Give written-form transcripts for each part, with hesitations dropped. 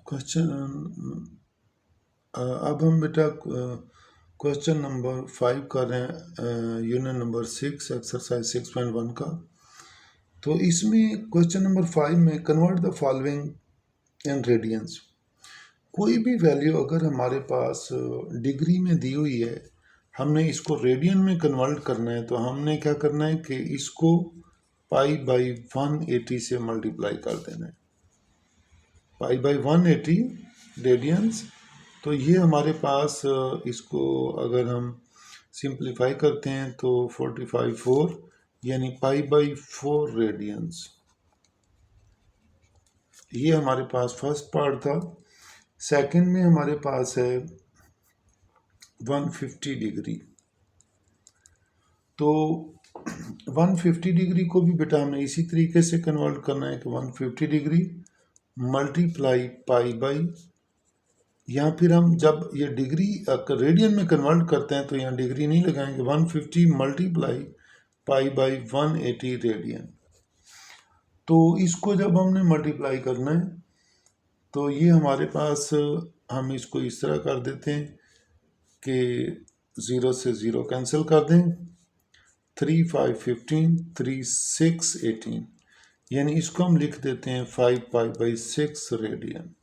Question अब हम बेटा क्वेश्चन नंबर 5 कर रहे हैं, यूनिट नंबर 6 एक्सरसाइज 6.1 का। तो इसमें क्वेश्चन नंबर 5 में convert the following in radiance. कोई भी वैल्यू अगर हमारे पास डिग्री में दी हुई है, हमने इसको रेडियन में कन्वर्ट करना है, तो हमने क्या करना है कि इसको पाई बाई 180 से मल्टीप्लाई कर देना है। Pi by 180 radians. तो ये हमारे पास इसको अगर हम सिंप्लीफाई करते हैं तो 45 यानी पाई बाई 4 रेडियंस। ये हमारे पास फर्स्ट पार्ट था। सेकंड में हमारे पास है 150 डिग्री। तो 150 डिग्री को भी बेटा हमने इसी तरीके से कन्वर्ट करना है कि 150 डिग्री मल्टीप्लाई पाई बाई, यहाँ फिर हम जब ये डिग्री रेडियन में कन्वर्ट करते हैं तो यहाँ डिग्री नहीं लगाएंगे, 150 मल्टीप्लाई पाई बाई 180 रेडियन। तो इसको जब हमने मल्टीप्लाई करना है तो ये हमारे पास हम इसको इस तरह कर देते हैं कि 0 से 0 कैंसिल कर दें, 3 5 15 3 6 18, यानी इसको हम लिख देते हैं 5 pi by 6 radian.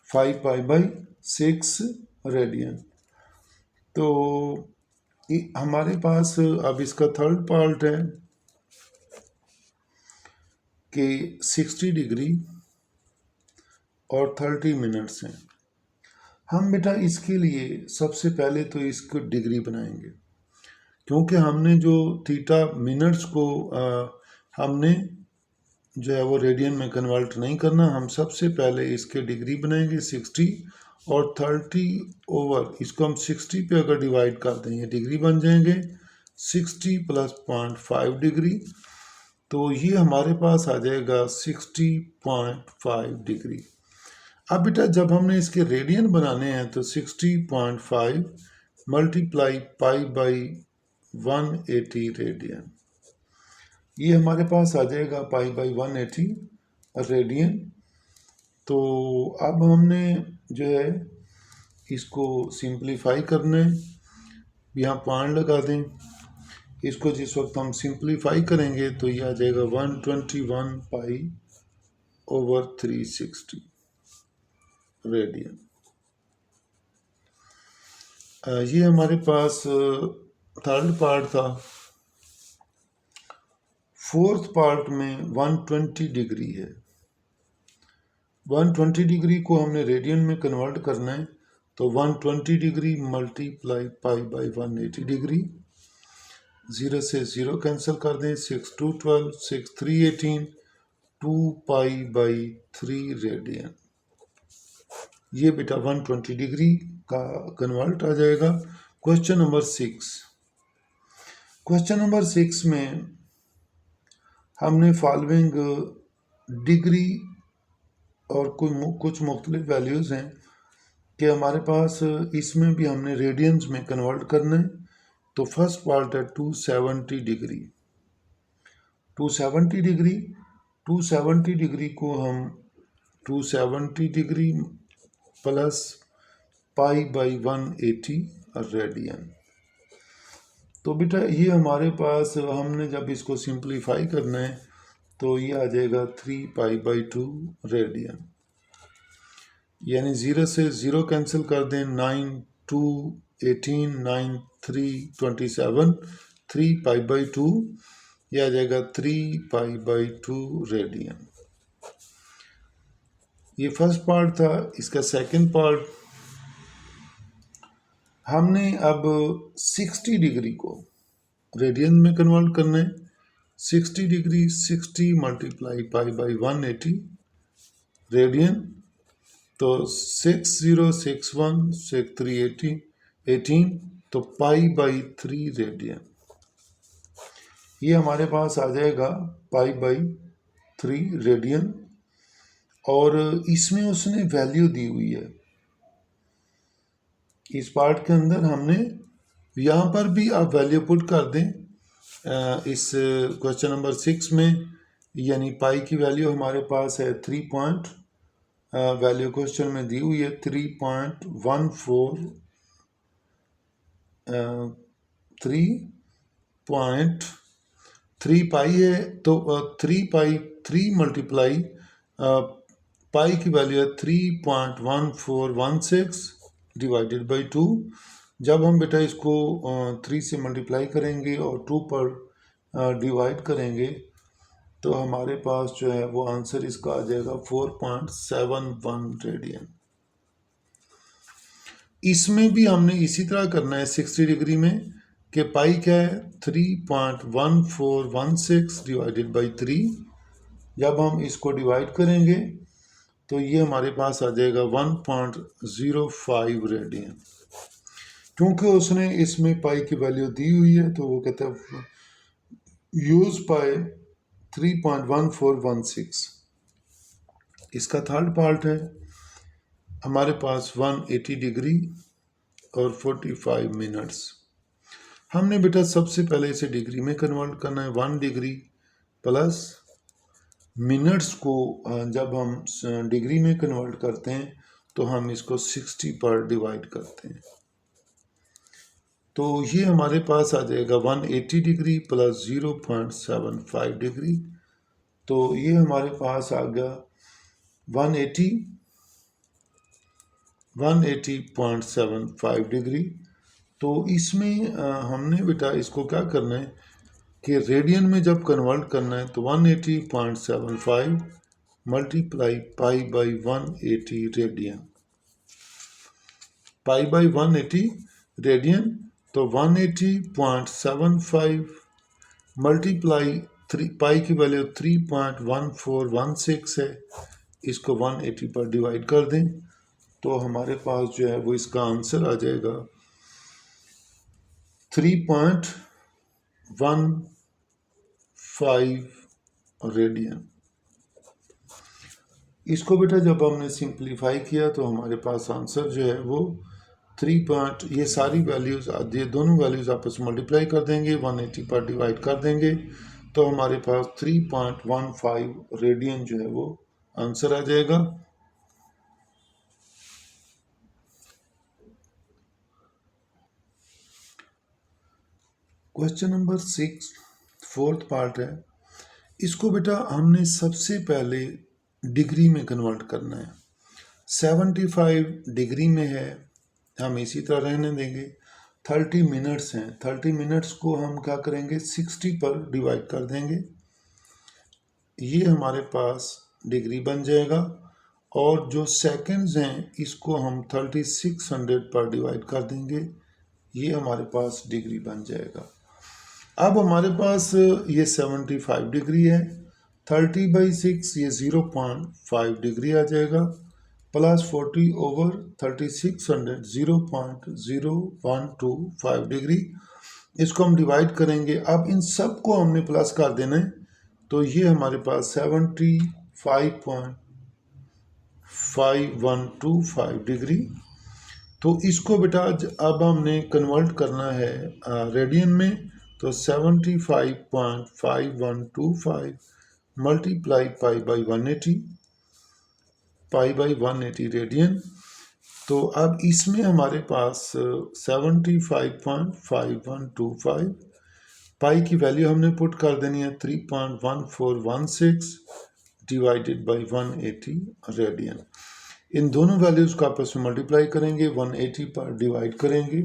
5 pi by 6 radian. तो हमारे पास अब इसका थर्ड पार्ट है कि 60 डिग्री और 30 मिनट्स हैं। हम बेटा इसके लिए सबसे पहले तो इसको डिग्री बनाएंगे, क्योंकि हमने जो थीटा मिनट्स को हमने जो है वो रेडियन में कन्वर्ट नहीं करना। हम सबसे पहले इसके डिग्री बनाएंगे 60 और 30 ओवर, इसको हम 60 पे अगर डिवाइड कर देंगे डिग्री बन जाएंगे 60 प्लस 0.5 डिग्री। तो ये हमारे पास आ जाएगा 60.5 डिग्री। अब बेटा जब हमने इसके रेडियन बनाने हैं तो 60.5 मल्टीप्लाई पाई बाई 180 रेडियन, ये हमारे पास आ जाएगा पाई बाई 180 रेडियन। तो अब हमने जो है इसको सिंप्लीफाई करना है, यहाँ पॉइंट लगा दें। इसको जिस वक्त हम सिंप्लीफाई करेंगे तो ये आ जाएगा 121 पाई ओवर 360 रेडियन। ये हमारे पास थर्ड पार्ट था। फोर्थ पार्ट में 120 डिग्री है। 120 डिग्री को हमने रेडियन में कन्वर्ट करना है, तो 120 degree multiply pi by 180 degree, 0 से 0 कैंसिल कर दें, 6 2 12 6 3 18 2 पाई बाई 3 रेडियन। ये बेटा 120 डिग्री का कन्वर्ट आ जाएगा। Question number 6। क्वेश्चन नंबर 6 में हमने फॉलोइंग डिग्री और कुछ मुख्तलिफ वैल्यूज़ हैं कि हमारे पास इसमें भी हमने रेडियंस में कन्वर्ट करना है। तो फर्स्ट पार्ट है 270 डिग्री। 270 डिग्री 270 डिग्री को हम 270 degree plus pi by 180 radian. तो बेटा ये हमारे पास हमने जब इसको सिंप्लीफाई करना है तो ये आ जाएगा 3 पाई बाई 2 रेडियन, यानी 0 से 0 कैंसिल कर दें, 9 2 18 9 3 27 3 पाई बाई 2, ये आ जाएगा 3 पाई बाई 2 रेडियन। ये फर्स्ट पार्ट था। इसका सेकंड पार्ट हमने अब 60 डिग्री को रेडियन में कन्वर्ट करना है। 60 degree 60 multiply pi by 180 radian, तो 6061 6 3 18 तो पाई बाई 3 रेडियन। ये हमारे पास आ जाएगा पाई बाई 3 रेडियन। और इसमें उसने वैल्यू दी हुई है। इस पार्ट के अंदर हमने यहाँ पर भी आप वैल्यू पुट कर दें इस क्वेश्चन नंबर 6 में, यानी पाई की वैल्यू हमारे पास है 3.5 वैल्यू क्वेश्चन में दी हुई है 3.14 3.3 पाई है, तो 3 मल्टीप्लाई पाई की वैल्यू है 3.1416 डिवाइडेड बाई 2। जब हम बेटा इसको 3 से मल्टीप्लाई करेंगे और 2 पर डिवाइड करेंगे तो हमारे पास जो है वो आंसर इसका आ जाएगा 4.71 रेडियन। इसमें भी हमने इसी तरह करना है 60 डिग्री में कि पाई क्या है 3.1416 डिवाइडेड बाई 3। जब हम इसको डिवाइड करेंगे तो ये हमारे पास आ जाएगा 1.05 रेडियन। क्योंकि उसने इसमें पाई की वैल्यू दी हुई है तो वो कहता है यूज पाई 3.1416। इसका थर्ड पार्ट है हमारे पास 180 डिग्री और 45 मिनट्स। हमने बेटा सबसे पहले इसे डिग्री में कन्वर्ट करना है। 1 डिग्री प्लस मिनट्स को जब हम डिग्री में कन्वर्ट करते हैं तो हम इसको 60 पर डिवाइड करते हैं, तो ये हमारे पास आ जाएगा 180 डिग्री प्लस 0.75 डिग्री, तो ये हमारे पास आ गया 180.75 डिग्री। तो इसमें हमने बेटा इसको क्या करना है कि रेडियन में जब कन्वर्ट करना है तो 180.75 multiply pi by 180 radian, pi by 180 radian, तो 180.75 मल्टीप्लाई पाई की वैल्यू 3.1416 है, इसको 180 पर डिवाइड कर दें तो हमारे पास जो है वो इसका आंसर आ जाएगा 3.15 रेडियन। इसको बेटा जब हमने सिंप्लीफाई किया तो हमारे पास आंसर जो है वो 3. ये सारी वैल्यूज़, ये दोनों वैल्यूज़ आपस में मल्टीप्लाई कर देंगे, 180 पर डिवाइड कर देंगे तो हमारे पास 3.15 रेडियन जो है वो आंसर आ जाएगा। क्वेश्चन नंबर 6 फोर्थ पार्ट है। इसको बेटा हमने सबसे पहले डिग्री में कन्वर्ट करना है। 75 डिग्री में है, हम इसी तरह रहने देंगे। 30 मिनट्स हैं, 30 मिनट्स को हम क्या करेंगे 60 पर डिवाइड कर देंगे, ये हमारे पास डिग्री बन जाएगा। और जो सेकंड्स हैं इसको हम 3600 पर डिवाइड कर देंगे, ये हमारे पास डिग्री बन जाएगा। अब हमारे पास ये 75 डिग्री है, 30/6 ये 0.5 डिग्री आ जाएगा, प्लस 40 ओवर 3600 0.0125 डिग्री, इसको हम डिवाइड करेंगे। अब इन सब को हमने प्लस कर देना है तो ये हमारे पास 75.5125 डिग्री। तो इसको बेटा अब हमने कन्वर्ट करना है रेडियन में, तो 75.5125 मल्टीप्लाई पाई बाई 180 रेडियन। तो अब इसमें हमारे पास 75.5125 पाई की वैल्यू हमने पुट कर देनी है 3.1416 डिवाइडेड बाई 180 रेडियन। इन दोनों वैल्यूज़ को आपस में मल्टीप्लाई करेंगे, 180 पर डिवाइड करेंगे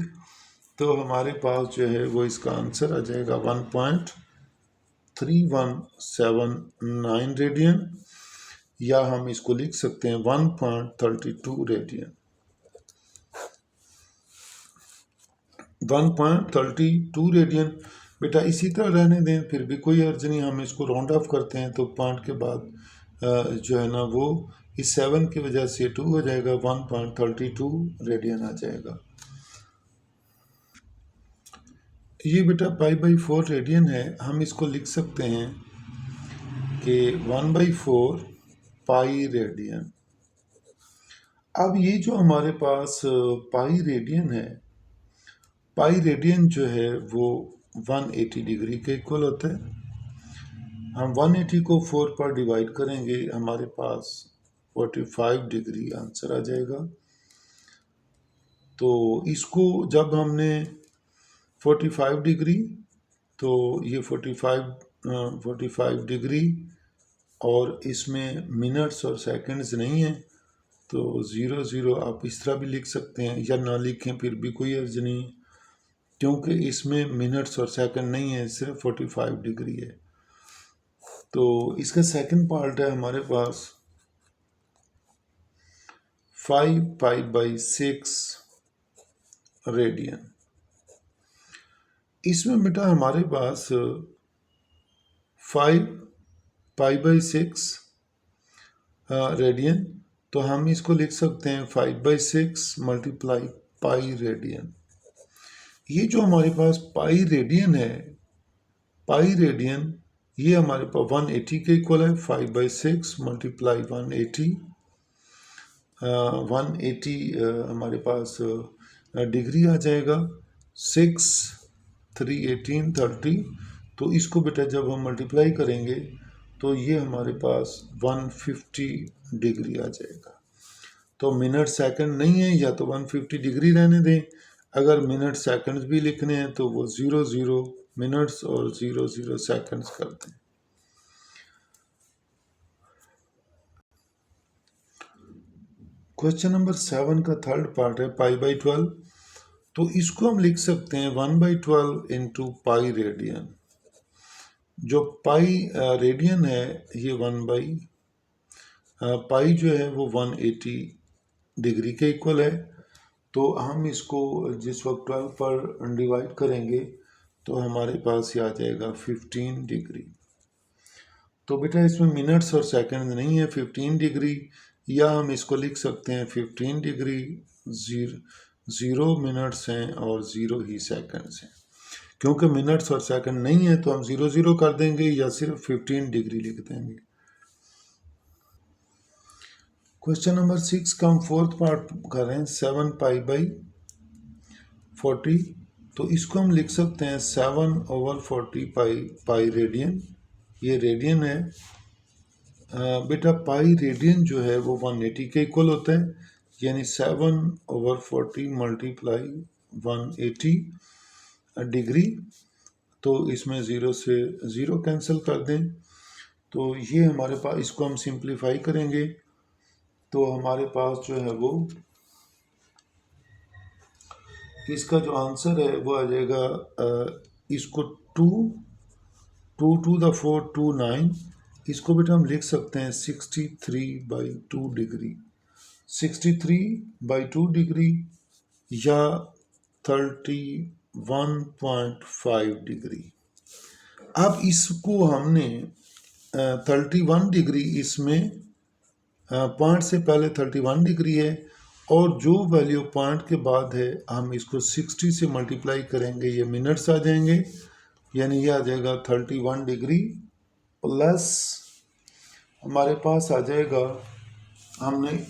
तो हमारे पास जो है वो इसका आंसर आ जाएगा 1.3179 रेडियन, या हम इसको लिख सकते हैं 1.32 रेडियन। 1.32 रेडियन बेटा इसी तरह रहने दें, फिर भी कोई अर्ज नहीं। हम इसको राउंड ऑफ करते हैं तो पॉइंट के बाद जो है ना वो इस 7 की वजह से 2 हो जाएगा, 1.32 रेडियन आ जाएगा। ये बेटा π/4 रेडियन है, हम इसको लिख सकते हैं कि 1/4 पाई रेडियन। अब ये जो हमारे पास पाई रेडियन है, पाई रेडियन जो है वो 180 डिग्री के इक्वल होता है। हम 180 को 4 पर डिवाइड करेंगे, हमारे पास 45 डिग्री आंसर आ जाएगा। तो इसको जब हमने 45 डिग्री, तो ये 45 डिग्री और इसमें मिनट्स और सेकंड्स नहीं है, तो 0 0 आप इस तरह भी लिख सकते हैं या ना लिखें फिर भी कोई अर्ज नहीं, क्योंकि इसमें मिनट्स और सेकंड नहीं है, सिर्फ 45 डिग्री है। तो इसका सेकंड पार्ट है हमारे पास 5 पाई/6 रेडियन। इसमें बेटा हमारे पास 5 पाई/6 रेडियन, तो हम इसको लिख सकते हैं 5/6 मल्टीप्लाई पाई रेडियन। ये जो हमारे पास पाई रेडियन है, पाई रेडियन ये हमारे पास 180 के इक्वल है। 5/6 मल्टीप्लाई 180, 180 हमारे पास डिग्री आ जाएगा। 6 3 18 30, तो इसको बेटा जब हम मल्टीप्लाई करेंगे तो ये हमारे पास 150 डिग्री आ जाएगा। तो मिनट सेकंड नहीं है, या तो 150 डिग्री रहने दें, अगर मिनट सेकंड्स भी लिखने हैं तो वो 0 0 मिनट्स और 0 0 सेकंड्स कर दें। क्वेश्चन नंबर 7 का थर्ड पार्ट है पाई/12। तो इसको हम लिख सकते हैं 1/12 इंटू पाई रेडियन। जो पाई रेडियन है ये पाई जो है वो 180 डिग्री के इक्वल है। तो हम इसको जिस वक्त 12 पर डिवाइड करेंगे तो हमारे पास ये आ जाएगा 15 डिग्री। तो बेटा इसमें मिनट्स और सेकंड नहीं है, 15 डिग्री, या हम इसको लिख सकते हैं 15 डिग्री 0 मिनट्स हैं और 0 ही सेकंड्स हैं। क्योंकि मिनट्स और सेकंड नहीं है तो हम 0 0 कर देंगे या सिर्फ 15 डिग्री लिख देंगे। क्वेश्चन नंबर 6 का हम फोर्थ पार्ट कर रहे हैं 7 पाई/40। तो इसको हम लिख सकते हैं 7/40 पाई रेडियन। ये रेडियन है। बेटा पाई रेडियन जो है वो 180 के इक्वल होता है, यानी 7/40 मल्टीप्लाई 180 डिग्री। तो इसमें 0 से 0 कैंसिल कर दें, तो ये हमारे पास, इसको हम सिंप्लीफाई करेंगे तो हमारे पास जो है वो इसका जो आंसर है वो आ जाएगा, इसको 2 टू 9, इसको बेटा हम लिख सकते हैं 63/2 डिग्री। 63/2 डिग्री या 31.5 डिग्री। अब इसको हमने 31 डिग्री, इसमें पॉइंट से पहले 31 डिग्री है और जो वैल्यू पॉइंट के बाद है हम इसको 60 से मल्टीप्लाई करेंगे, ये मिनट्स आ जाएंगे, यानी ये आ जाएगा 31 डिग्री प्लस हमारे पास आ जाएगा, हमने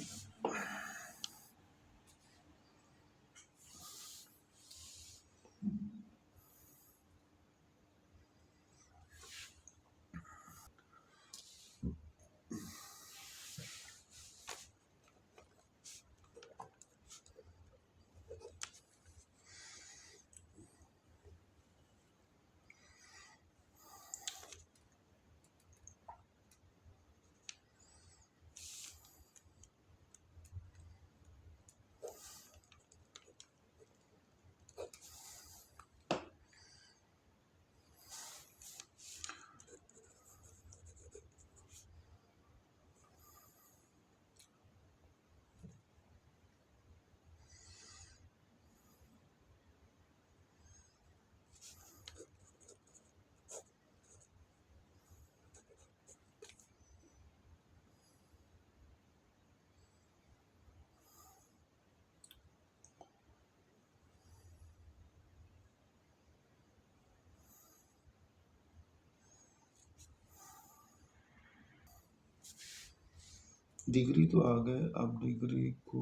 डिग्री तो आ गए, अब डिग्री को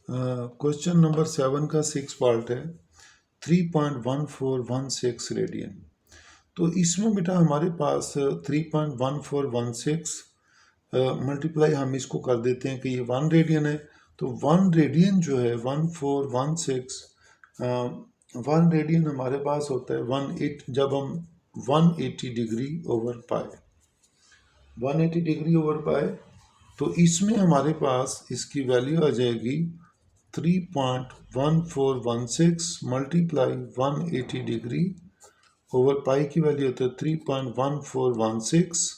क्वेश्चन नंबर 7 का 6 पार्ट है, 3.1416 रेडियन। तो इसमें बेटा हमारे पास 3.1416 मल्टीप्लाई हम इसको कर देते हैं कि ये 1 रेडियन है। तो 1 रेडियन जो है 1416, 1 रेडियन हमारे पास होता है 18, जब हम 180 डिग्री ओवर पाए, 180 डिग्री ओवर पाए, तो इसमें हमारे पास इसकी वैल्यू आ जाएगी 3.1416 मल्टीप्लाई 180 डिग्री ओवर पाई की वैल्यू होता है 3.1416।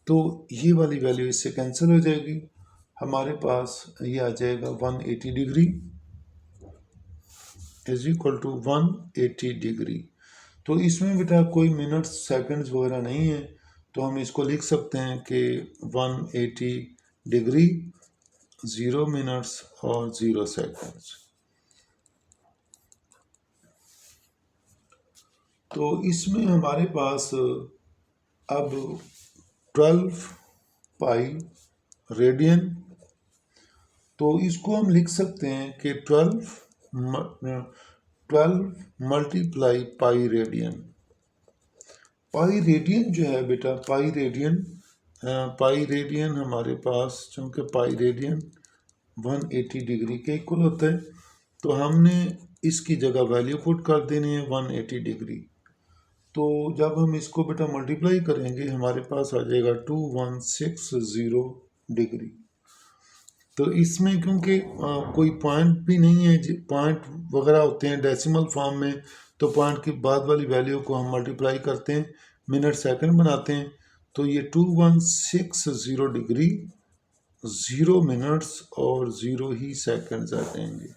तो ये वाली वैल्यू इससे कैंसिल हो जाएगी, हमारे पास ये आ जाएगा 180 degree is equal to 180 degree. तो इसमें बेटा कोई मिनट्स सेकंड्स वगैरह नहीं है, तो हम इसको लिख सकते हैं कि 180 डिग्री 0 मिनट्स और 0 सेकंड्स। तो इसमें हमारे पास अब 12 पाई रेडियन, तो इसको हम लिख सकते हैं कि 12 multiply pi radian. Pi radian जो है बेटा, पाई रेडियन हमारे पास, चूँकि पाई रेडियन 180 डिग्री के इक्वल होता है, तो हमने इसकी जगह वैल्यू पुट कर देनी है 180 डिग्री। तो जब हम इसको बेटा मल्टीप्लाई करेंगे हमारे पास आ जाएगा 2160 डिग्री। तो इसमें क्योंकि कोई पॉइंट भी नहीं है, पॉइंट वगैरह होते हैं डेसिमल फॉर्म में, तो पॉइंट के बाद वाली वैल्यू को हम मल्टीप्लाई करते हैं, मिनट सेकंड बनाते हैं, तो ये 2160 डिग्री 0 मिनट्स और 0 ही सेकंड्स आ जाएंगे।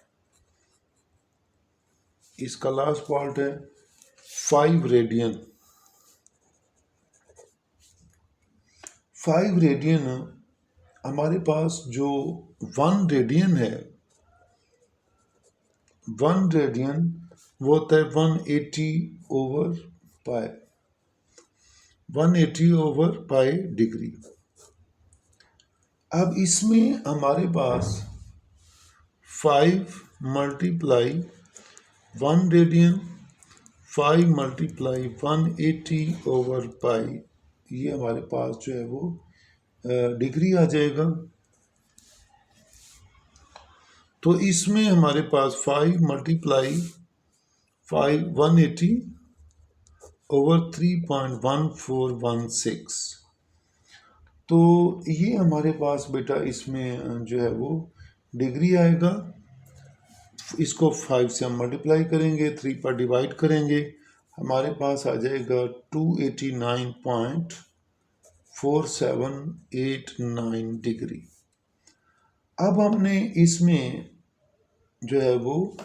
इसका लास्ट पार्ट है 5 रेडियन। 5 रेडियन हमारे पास जो 1 रेडियन है, 1 रेडियन वो होता है 180 ओवर पाई, 180 ओवर पाई डिग्री। अब इसमें हमारे पास 5 मल्टीप्लाई 1 रेडियन, 5 मल्टीप्लाई 180 ओवर पाई, ये हमारे पास जो है वो डिग्री आ जाएगा। तो इसमें हमारे पास 5 मल्टीप्लाई 5 180 ओवर 3.1416, तो ये हमारे पास बेटा इसमें जो है वो डिग्री आएगा। इसको 5 से हम मल्टीप्लाई करेंगे, 3 पर डिवाइड करेंगे, हमारे पास आ जाएगा 289.4789 डिग्री। अब हमने इसमें जो है वो,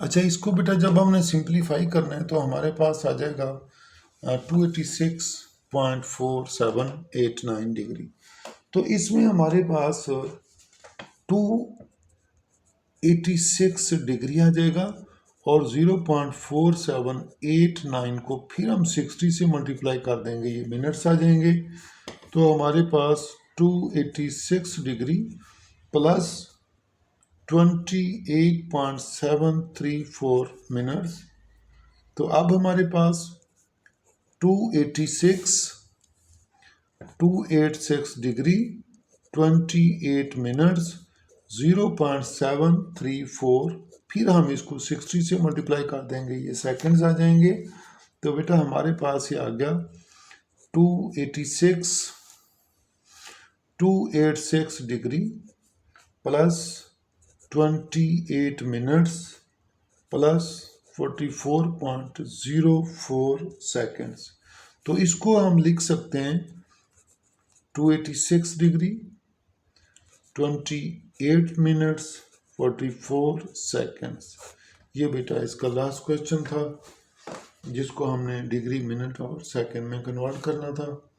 अच्छा इसको बेटा जब हमने सिंप्लीफाई करना है तो हमारे पास आ जाएगा 286.4789 डिग्री। तो इसमें हमारे पास 286 डिग्री आ जाएगा और 0.4789 को फिर हम 60 से मल्टीप्लाई कर देंगे, ये मिनट्स आ जाएंगे। तो हमारे पास 286 डिग्री प्लस 28.734 मिनट्स। तो अब हमारे पास 286 डिग्री 28 मिनट्स 0.734, फिर हम इसको 60 से मल्टीप्लाई कर देंगे, ये सेकंड्स आ जाएंगे। तो बेटा हमारे पास ये आ गया 286 degree plus 28 minutes plus 44.04 seconds. तो इसको हम लिख सकते हैं 286 डिग्री 28 मिनट्स 44 सेकेंड्स। ये बेटा इसका लास्ट क्वेश्चन था जिसको हमने डिग्री, मिनट और सेकंड में कन्वर्ट करना था।